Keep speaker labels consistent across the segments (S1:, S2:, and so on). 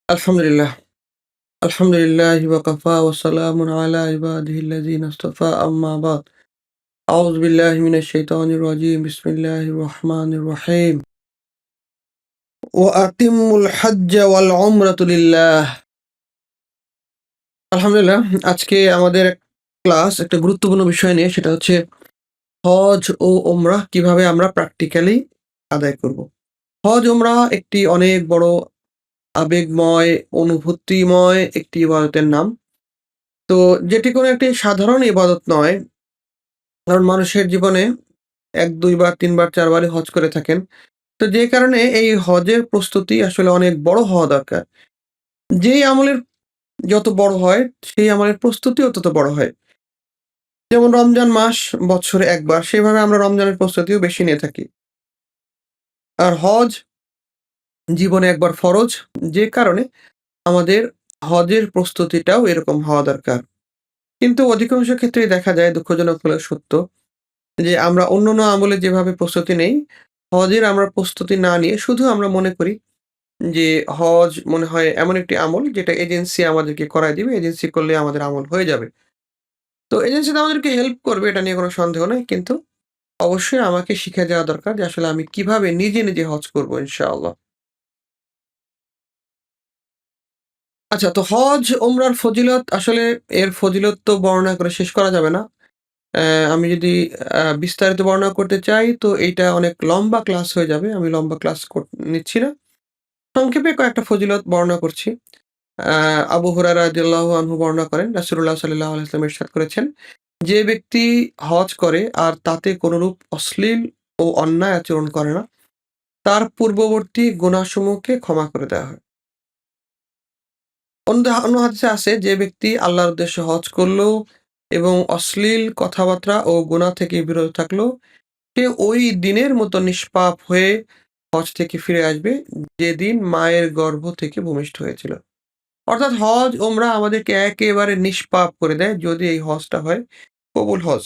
S1: আলহামদুলিল্লাহ। আলহামদুলিল্লাহি ওয়া কাফা ওয়া সালামুন আলা ইবাদিহিল্লাযিনা ইসতাফা আম্মা বাদ। আউযু বিল্লাহি মিনাশ শাইতানির রাজীম। বিসমিল্লাহির রহমানির রহিম। ওয়া আতিম্মুল হাজ্জা ওয়াল উমরাতা লিল্লাহ। আলহামদুলিল্লাহ। আজকে আমাদের একটা গুরুত্বপূর্ণ বিষয় নিয়ে, সেটা হচ্ছে হজ ও উমরাহ কিভাবে আমরা প্র্যাকটিক্যালি আদায় করব। হজ উমরাহ একটি অনেক বড় আবেগময়, অনুভূতিময় একটি ইবাদতের নাম। তো যেটি কোনো একটি সাধারণ ইবাদত নয়। কারণ মানুষের জীবনে ১, ২ বার, ৩ বার, ৪ বারই হজ করে থাকেন। তো যে কারণে এই হজের প্রস্তুতি আসলে অনেক বড় হওয়া দরকার। যেই আমলের যত বড় হয়, সেই আমলের প্রস্তুতিও তত বড় হয়। যেমন রমজান মাস বছরে ১ বার, সেভাবে আমরা রমজানের প্রস্তুতিও বেশি নিয়ে থাকি। আর হজ জীবনে একবার ফরজ, যে কারণে আমাদের হজের প্রস্তুতিটাও এরকম হওয়া দরকার। কিন্তু অধিকাংশ ক্ষেত্রেই দেখা যায়, দুঃখজনক হলেও সত্য, যে আমরা অন্যান্য আমলে যেভাবে প্রস্তুতি নেই, হজের আমরা প্রস্তুতি না নিয়ে শুধু আমরা মনে করি যে হজ মনে হয় এমন একটি আমল যেটা এজেন্সি আমাদেরকে করায় দিবে, এজেন্সি করলে আমাদের আমল হয়ে যাবে। তো এজেন্সি তো আমাদেরকে হেল্প করবে, এটা নিয়ে কোনো সন্দেহ নাই। কিন্তু অবশ্যই আমাকে শিখে যাওয়া দরকার যে আসলে আমি কিভাবে নিজে, নিজে হজ করব ইনশাআল্লাহ। আচ্ছা, তো হজ ওমরার ফজিলত আসলে, এর ফজিলত তো বর্ণনা করে শেষ করা যাবে না। আমি যদি বিস্তারিত বর্ণনা করতে চাই তো এইটা অনেক লম্বা ক্লাস হয়ে যাবে। আমি লম্বা ক্লাস নিচ্ছি না। সংক্ষেপে কয়েকটা ফজিলত বর্ণনা করছি। আ আবু হুরায়রা রাদিয়াল্লাহু আনহু বর্ণনা করেন, রাসূলুল্লাহ সাল্লাল্লাহু আলাইহি ওয়াসাল্লাম ইরশাদ করেছেন, "যে ব্যক্তি হজ করে আর তাতে কোনরূপ অশ্লীল ও অন্যায় আচরণ করে না, তার পূর্ববর্তী গুনাহসমূহকে ক্ষমা করে দেওয়া হয়।" অন্য হাদিসে আছে, "যে ব্যক্তি আল্লাহর উদ্দেশ্যে হজ করল এবং অশ্লীল কথাবার্তা ও গুনাহ থেকে বিরত থাকল, সে ওই দিনের মতো নিষ্পাপ হয়ে হজ থেকে ফিরে আসবে, যেদিন মায়ের গর্ভ থেকে ভূমিষ্ঠ হয়েছিল।" অর্থাৎ হজ, ওমরাহ আমাদেরকে একেবারে নিষ্পাপ করে দেয় যদি এই হজটা হয় কবুল হজ।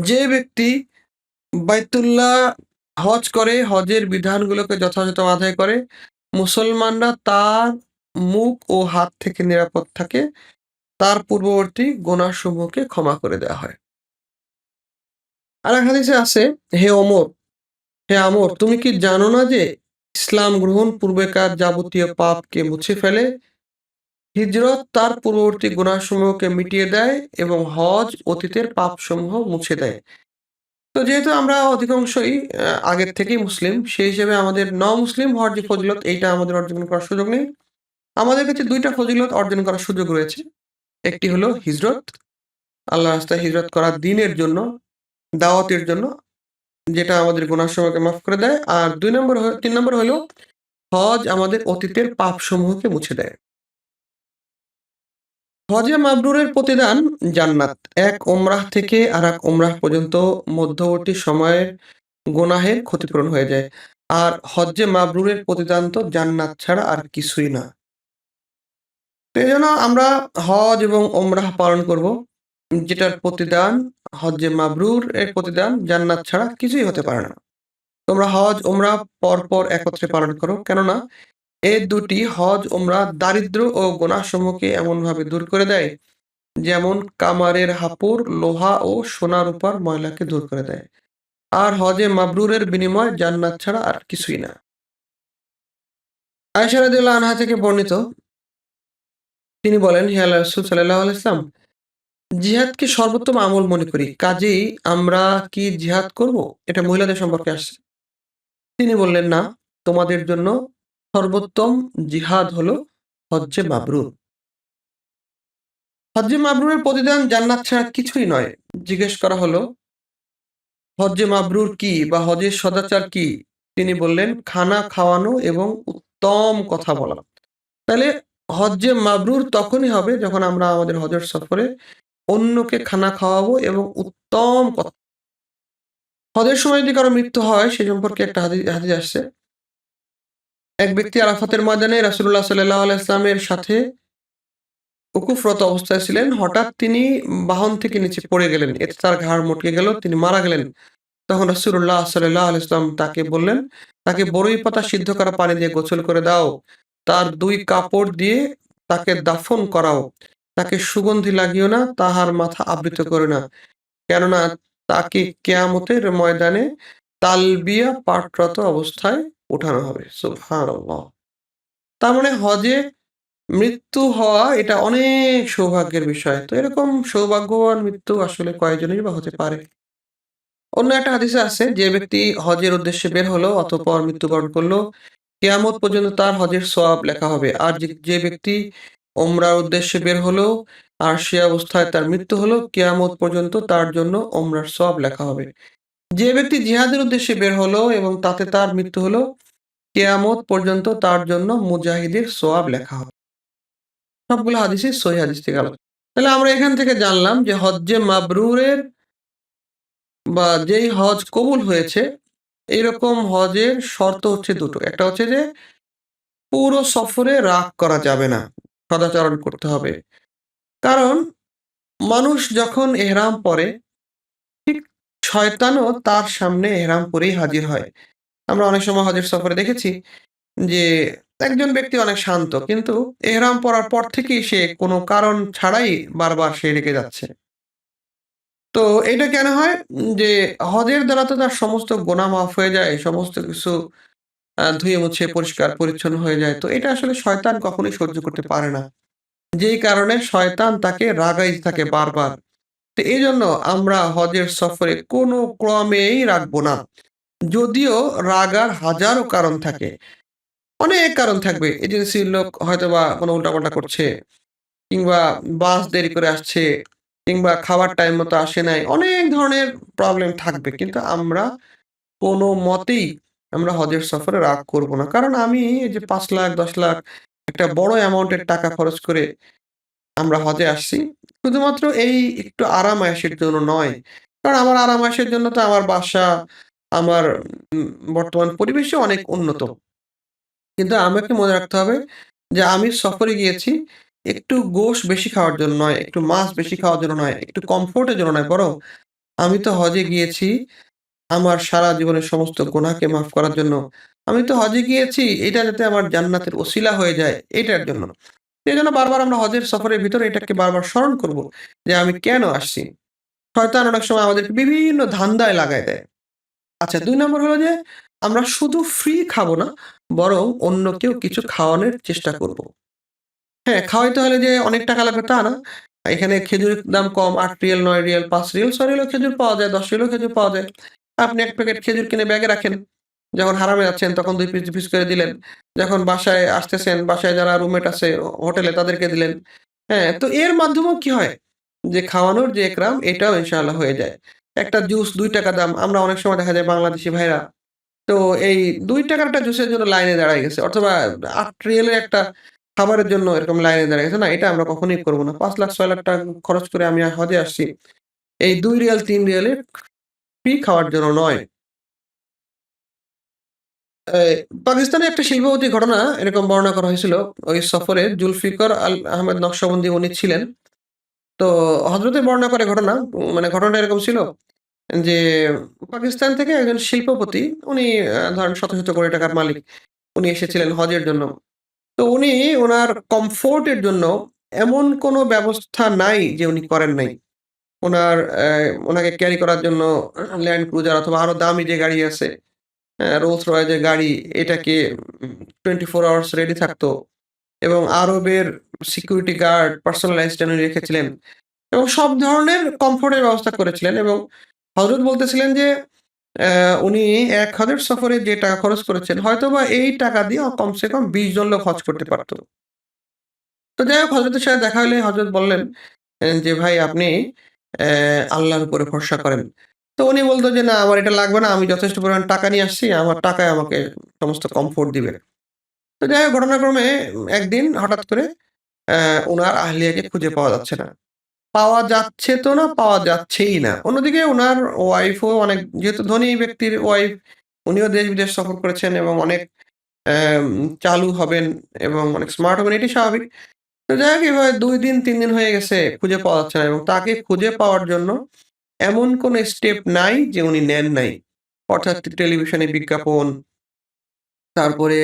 S1: যে ব্যক্তি বাইতুল্লাহ হজ করে, হজের বিধানগুলোকে যথাযথ আদায় করে, মুসলমানরা তার মুখ ও হাত থেকে নিরাপদ থাকে, তার পূর্ববর্তী গুনাহসমূহকে ক্ষমা করে দেওয়া হয়। আরেক হাদিসে আছে, "হে ওমর, হে আমর, তুমি কি জানো না যে ইসলাম গ্রহণ পূর্বেকার যাবতীয় পাপকে মুছে ফেলে? হিজরত তার পূর্ববর্তী গুনাহসমূহকে মিটিয়ে দেয় এবং হজ অতীতের পাপসমূহ মুছে দেয়।" তো যেহেতু আমরা অধিকাংশই আগের থেকেই মুসলিম, সেই হিসেবে আমাদের ন-মুসলিম হওয়ার যে ফজিলত, এইটা আমাদের অর্জন করার সুযোগ নেই। আমাদের কাছে ২ টা ফজিলত অর্জন করার সুযোগ রয়েছে। একটি হলো হিজরত, আল্লাহর রাস্তায় হিজরত করা দ্বীনের জন্য, দাওয়াতের জন্য, যেটা আমাদের গুনাহসমূহকে মাফ করে দেয়। আর ৩ নম্বর হলো হজ আমাদের অতীতের পাপসমূহকে মুছে দেয়। হজে মাবরুরের প্রতিদান জান্নাত। এক ওমরাহ থেকে আরেক ওমরাহ পর্যন্ত মধ্যবর্তী সময়ের গুনাহের ক্ষতিপূরণ হয়ে যায়। আর হজ্জে মাবরুরের প্রতিদান তো জান্নাত ছাড়া আর কিছুই না। তো এজন্য আমরা হজ এবং ওমরাহ পালন করব, যেটার প্রতিদান, হজ্জে মাবরুর এর প্রতিদান জান্নাত ছাড়া কিছুই হতে পারে না। তোমরা হজ ওমরাহ পরপর একত্রে পালন করো। কেননা এ দুটি, হজ ওমরাহ, দারিদ্র্য ও গুনাহসমূহকে এমনভাবে দূর করে দেয়, যেমন কামারের হাপুড় লোহা ও সোনা রূপার ময়লাকে দূর করে দেয়। আর হজে মাবরুরের বিনিময় জান্নাত ছাড়া আর কিছুই না। আয়েশা রাদিয়াল্লাহু আনহা থেকে বর্ণিত, তিনি বলেন, হে আল্লাহর রাসূল সাল্লাল্লাহু আলাইহি ওয়াসাল্লাম, জিহাদকে সর্বোত্তম আমল মনে করি। কাজেই আমরা কি জিহাদ করব? এটা মহিলাদের সম্পর্কে আসছে। তিনি বললেন, না, তোমাদের জন্য সর্বোত্তম জিহাদ হলো হজ্জে মাবরুর। হজ্জে মাবরুরের প্রতিদান জান্নাত ছাড়া কিছুই নয়। জিজ্ঞেস করা হলো, হজ্জে মাবরুর কি বা হজের সদাচার কি? তিনি বললেন, খানা খাওয়ানো এবং উত্তম কথা বলা। তাহলে হজ্জে মাবরুর তখনই হবে যখন আমরা আমাদের হজের সফরে অন্যকে খানা খাওয়াবো এবং উত্তম কথা। হজের সময় যদি কারো মৃত্যু হয়, সে সম্পর্কে একটা হাদিস আসছে। এক ব্যক্তি আরাফাতের ময়দানে রাসূলুল্লাহ সাল্লাল্লাহু আলাইহি ওয়াসাল্লামের সাথে উকুফরত অবস্থায় ছিলেন। হঠাৎ তিনি বাহন থেকে নিচে পড়ে গেলেন। এতে তার ঘাড় মটকে গেল। তিনি মারা গেলেন। তখন রাসূলুল্লাহ সাল্লাল্লাহু আলাইহি ওয়াসাল্লাম তাকে বললেন, তাকে বরই পাতা সিদ্ধ করা পানি দিয়ে গোসল করে দাও। তার ২ কাপড় দিয়ে তাকে দাফন করাও। তাকে সুগন্ধি লাগিও না, তাহার মাথা আবৃত করো না। কেননা তাকে কিয়ামতের ময়দানে তালবিয়া পাঠরত অবস্থায় উঠানো হবে। সুবহানাল্লাহ! তার মানে হজে মৃত্যু হওয়া এটা অনেক সৌভাগ্যের বিষয়। তো এরকম সৌভাগ্যবান মৃত্যু আসলে কয়জনেরই বা হতে পারে? অন্য একটা হাদিসে আছে যে ব্যক্তি হজের উদ্দেশ্যে বের হলো অতঃপর মৃত্যুবরণ করলো, কিয়ামত পর্যন্ত তার হজের সওয়াব লেখা হবে। আর যে ব্যক্তি ওমরার উদ্দেশ্যে বের হলো আর সে অবস্থায় তার মৃত্যু হলো, কিয়ামত পর্যন্ত তার জন্য ওমরার সওয়াব লেখা হবে। যে ব্যক্তি জিহাদের উদ্দেশ্যে বের হলো এবং তাতে তার মৃত্যু হলো, কিয়ামত পর্যন্ত তার জন্য মুজাহিদের সওয়াব লেখা হবে। সবগুলো হাদিসই সহিহ হাদিস থেকে আলোচনা। তাহলে আমরা এখান থেকে জানলাম যে হজ্জে মাবরুরের বা যেই হজ কবুল হয়েছে, এইরকম হজের শর্ত হচ্ছে ২ টো। একটা হচ্ছে যে পুরো সফরে রাগ করা যাবে না। সদাচরণ করতে হবে। কারণ মানুষ যখন এহরাম পরে, ঠিক শয়তানও তার সামনে এহরাম পরেই হাজির হয়। আমরা অনেক সময় হজের সফরে দেখেছি যে একজন ব্যক্তি অনেক শান্ত। কিন্তু এহরাম পরার পর থেকেই সে কোনো কারণ ছাড়াই বারবার সে রেগে যাচ্ছে। তো এইটা কেন হয়? যে হজের দ্বারা তো তার সমস্ত গুনাহ মাফ হয়ে যায়। সমস্ত কিছু ধুয়ে মুছে পরিষ্কার পরিচ্ছন্ন হয়ে যায়। তো এটা আসলে শয়তান কখনোই সহ্য করতে পারে না। যেই কারণে শয়তান তাকে রাগাইতে থাকে বারবার। তো এজন্য আমরা হজের সফরে কোনো ক্রমেই রাগবো না। যদিও রাগার হাজারো কারণ থাকে। অনেক কারণ থাকবে। এজেন্সির লোক হয়তোবা কোনো উল্টাপাল্টা করছে, কিংবা বাস দেরি করে আসছে, কিংবা খাবার টাইম মতো আসে নাই। অনেক ধরনের প্রবলেম থাকবে। কিন্তু আমরা কোনো মতেই আমরা হজের সফরে রাগ করব না। কারণ আমি এই যে ৫,০০,০০০, ১০,০০,০০০ একটা বড় অ্যামাউন্টের টাকা খরচ করে আমরা হজে আসছি। শুধুমাত্র এই একটু আরাম-আয়েশের জন্য নয়। কারণ আমার আরাম-আয়েশের জন্য তো আমার বাসা, আমার উম বর্তমান পরিবেশই অনেক উন্নত। কিন্তু আমাকে মনে রাখতে হবে যে আমি সফরে গিয়েছি একটু গোশ বেশি খাওয়ার জন্য নয়, একটু মাছ বেশি খাওয়ার জন্য নয়, একটু কমফোর্ট এর জন্য নয়, বরং আমি তো হজে গিয়েছি আমার সারা জীবনের সমস্ত গুনাহকে মাফ করার জন্য। আমি তো হজে গিয়েছি এটা যাতে আমার জান্নাতের ওসিলা হয়ে যায় এটার জন্য। এজন্য বারবার আমরা হজের সফরের ভিতরে এটাকে বারবার স্মরণ করব যে আমি কেন আসছি? শয়তান অনেক সময় আমাদেরকে বিভিন্ন ধান্দায় লাগায় দেয়। আচ্ছা, ২ নম্বর হলো যে আমরা শুধু ফ্রি খাবো না, বরং অন্যকেও কিছু খাওয়ানোর চেষ্টা করব। হ্যাঁ, খাওয়াইতে হলে যে অনেক টাকা লাগবে তা না। এখানে খেজুরের দাম কম, ৳৮ ৳৯ ৳৫ ৳৬ খেজুর পাওয়া যায়, ৳১০ খেজুর পাওয়া যায়। আপনি ১ প্যাকেট খেজুর কিনে ব্যাগে রাখেন। যখন হারামে যাচ্ছেন তখন ২ পিস, ২ পিস করে দিলেন। যখন বাসায় আসতেছেন, বাসায় যারা রুমমেট আছে হোটেলে তাদেরকে দিলেন। হ্যাঁ, তো এর মাধ্যমেও কি হয়? যে খাওয়ানোর যে একরাম এটাও ইনশাআল্লাহ হয়ে যায়। একটা জুস ৳২ দাম। আমরা অনেক সময় দেখা যায় বাংলাদেশি ভাইরা তো এই ৳২ একটা জুসের জন্য লাইনে দাঁড়ায় গেছে। অথবা ৳৮ এর একটা খাবারের জন্য এরকম লাইনে দাঁড়ায় গেছে। না, এটা আমরা কখনোই করব না। ৳৫,০০,০০০ ৳৬,০০,০০০ খরচ করে আমি হজে আসছি। এই ৳২ ৳৩ এর ফ্রি খাওয়ার জন্য নয়। এ পাকিস্তানে একটা শিল্পপতির ঘটনা এরকম বর্ণনা করা হয়েছিল। ওই সফরে জুলফিকার আহমেদ নকশবন্দি উনি ছিলেন। তো হযরতের বর্ণনা করে ঘটনা, মানে ঘটনাটা এরকম ছিল যে পাকিস্তান থেকে একজন শিল্পপতি, উনি ধরেন শত, শত কোটি টাকার মালিক। উনি এসেছিলেন হজের জন্য। তো উনি উনার কমফোর্ট এর জন্য এমন কোনো ব্যবস্থা নাই যে উনি করেন নাই। উনার উনাকে ক্যারি করার জন্য ল্যান্ড ক্রুজার অথবা আরো দামি যে গাড়ি আছে, রোলস রয়েস এর গাড়ি, এটাকে 24 আওয়ার্স রেডি থাকতো এবং আরবের সিকিউরিটি গার্ড পার্সোনাল অ্যাসিস্ট্যান্ট উনি রেখেছিলেন এবং সব ধরনের কমফোর্ট এর ব্যবস্থা করেছিলেন এবং হযরত বলতেছিলেন যে উনি এক হজের সফরে যে টাকা খরচ করেছেন হয়তোবা এই টাকা দিয়ে কমসে কম ২০ জন লোক হজ করতে পারত। তো যাই হোক, হযরতের সাথে দেখা হলে হযরত বললেন যে, "ভাই আপনি আল্লাহর উপরে ভরসা করেন।" তো উনি বলতো যে, "না, আমার এটা লাগবে না। আমি যথেষ্ট পরিমাণ টাকা নিয়ে আসছি। আমার টাকায় আমাকে সমস্ত কমফোর্ট দিবে।" তো যাই হোক, ঘটনাক্রমে একদিন হঠাৎ করে অ্যা উনার আহলিয়াকে খুঁজে পাওয়া যাচ্ছে না। পাওয়া যাচ্ছে তো না, পাওয়া যাচ্ছেই না। অন্যদিকে উনার ওয়াইফও অনেক, যেহেতু ধনী ব্যক্তির ওয়াইফ, উনিও দেশ-বিদেশ সফর করেছেন এবং অনেক অ্যাম চালু হবেন এবং অনেক স্মার্ট হবেন, এটি স্বাভাবিক। তো যাই হোক, এভাবে ২ দিন ৩ দিন হয়ে গেছে, খুঁজে পাওয়া যাচ্ছে না এবং তাকে খুঁজে পাওয়ার জন্য এমন কোন স্টেপ নাই যে উনি নেন নাই। অর্থাৎ টেলিভিশনে বিজ্ঞাপন, তারপরে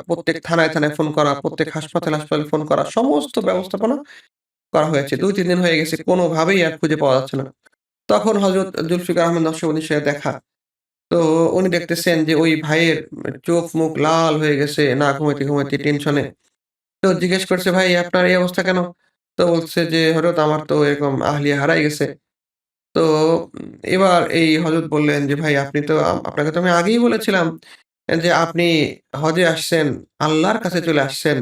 S1: প্রত্যেক থানায়, থানায় ফোন করা, প্রত্যেক হাসপাতালে, হাসপাতালে ফোন করা, সমস্ত ব্যবস্থাপনা করা হয়েছে। ২-৩ দিন হয়ে গেছে কোনোভাবেই আর খুঁজে পাওয়া যাচ্ছে না। তখন হযরত জুলফিকার আহমেদ নকশবন্দির সাথে দেখা। তো উনি দেখতেছেন যে ওই ভাইয়ের চোখ-মুখ লাল হয়ে গেছে, না ঘুমাইতে, ঘুমাইতে টেনশনে। তো জিজ্ঞেস করছে, "ভাই আপনার এই অবস্থা কেন?" তো বলছে যে, "হযরত আমার তো এরকম আহলিয়া হারায় গেছে।" তো এবার এই হযরত বললেন যে, "ভাই আপনি তো আপনাকে তো আমি আগেই বলেছিলাম যে আপনি হজে আসছেন, আল্লাহর কাছে চলে আসছেন।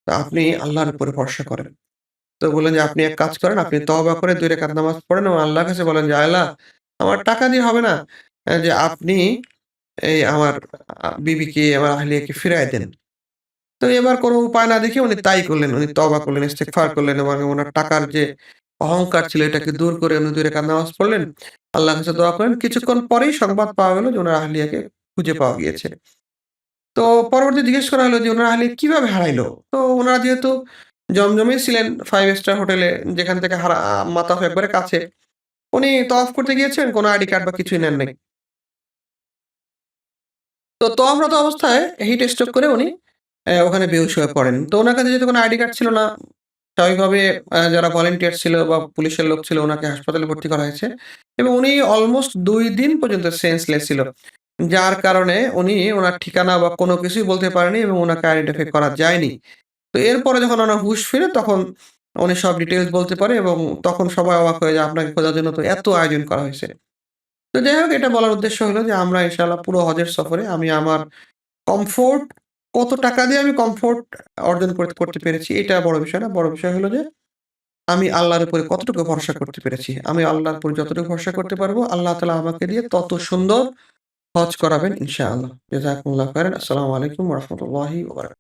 S1: তো আপনি আল্লাহর উপরে ভরসা করেন।" তো বললেন যে, "আপনি এক কাজ করেন, আপনি তওবা করে ২ রাকাত নামাজ পড়েন এবং আল্লাহর কাছে বলেন যে, আল্লাহ আমার টাকা দিয়ে হবে না। যে আপনি এই আমার বিবিকে, আমার আহলিয়াকে ফিরায় দেন।" তো এবার কোনো উপায় না দেখে উনি তাই করলেন। উনি তওবা করলেন, ইস্তেগফার করলেন এবং উনার টাকার যে অহংকার ছিল এটাকে দূর করে উনি ২ রাকাত নামাজ পড়লেন। আল্লাহর কাছে দোয়া করলেন। কিছুক্ষণ পরেই সংবাদ পাওয়া গেল যে উনার আহলিয়াকে খুঁজে পাওয়া গিয়েছে। তো পরবর্তী জিজ্ঞেস করা হলো যে উনার আহলিয়া কিভাবে হারাইলো? তো উনারা যেহেতু জমজমেই ছিলেন 5 স্টার হোটেলে যেখান থেকে মাতাফ একবারে কাছে। উনি তওয়াফ করতে গিয়েছেন, কোনো আইডি কার্ড বা কিছুই নেন নাই। তো তওয়াফরত অবস্থায় হিট স্ট্রোক করে উনি ওখানে বেহুশ হয়ে পড়েন। তো উনার কাছে যেহেতু কোনো আইডি কার্ড ছিল না, স্বাভাবিকভাবে যারা ভলান্টিয়ার ছিল বা পুলিশের লোক ছিল উনাকে হাসপাতালে ভর্তি করা হয়েছে এবং উনি অলমোস্ট ২ দিন পর্যন্ত সেন্সলেস ছিল। যার কারণে উনি উনার ঠিকানা বা কোনো কিছুই বলতে পারেনি এবং উনাকে আইডেন্টিফাই করা যায়নি। তো এরপরে যখন উনার হুঁশ ফিরে তখন উনি সব ডিটেইলস বলতে পারে এবং তখন সবাই অবাক হয়ে যায় আপনাকে খোঁজার জন্য তো এত আয়োজন করা হয়েছে। তো যাই হোক এটা বলার উদ্দেশ্য হলো যে আমরা ইনশাআল্লাহ পুরো হজের সফরে আমি আমার কমফোর্ট কত টাকা দিয়ে আমি কমফোর্ট অর্জন করতে পেরেছি এটা বড় বিষয় না। বড় বিষয় হলো যে আমি আল্লাহর উপরে কতটুকু ভরসা করতে পেরেছি। আমি আল্লাহর উপর যতটুকু ভরসা করতে পারবো আল্লাহ তাআলা আমাকে দিয়ে তত সুন্দর হজ করাবেন ইনশাআল্লাহ। জাযাকুমুল্লাহু খাইরান। আসসালামু আলাইকুম ওয়া রাহমাতুল্লাহি ওয়া বারাকাতুহু।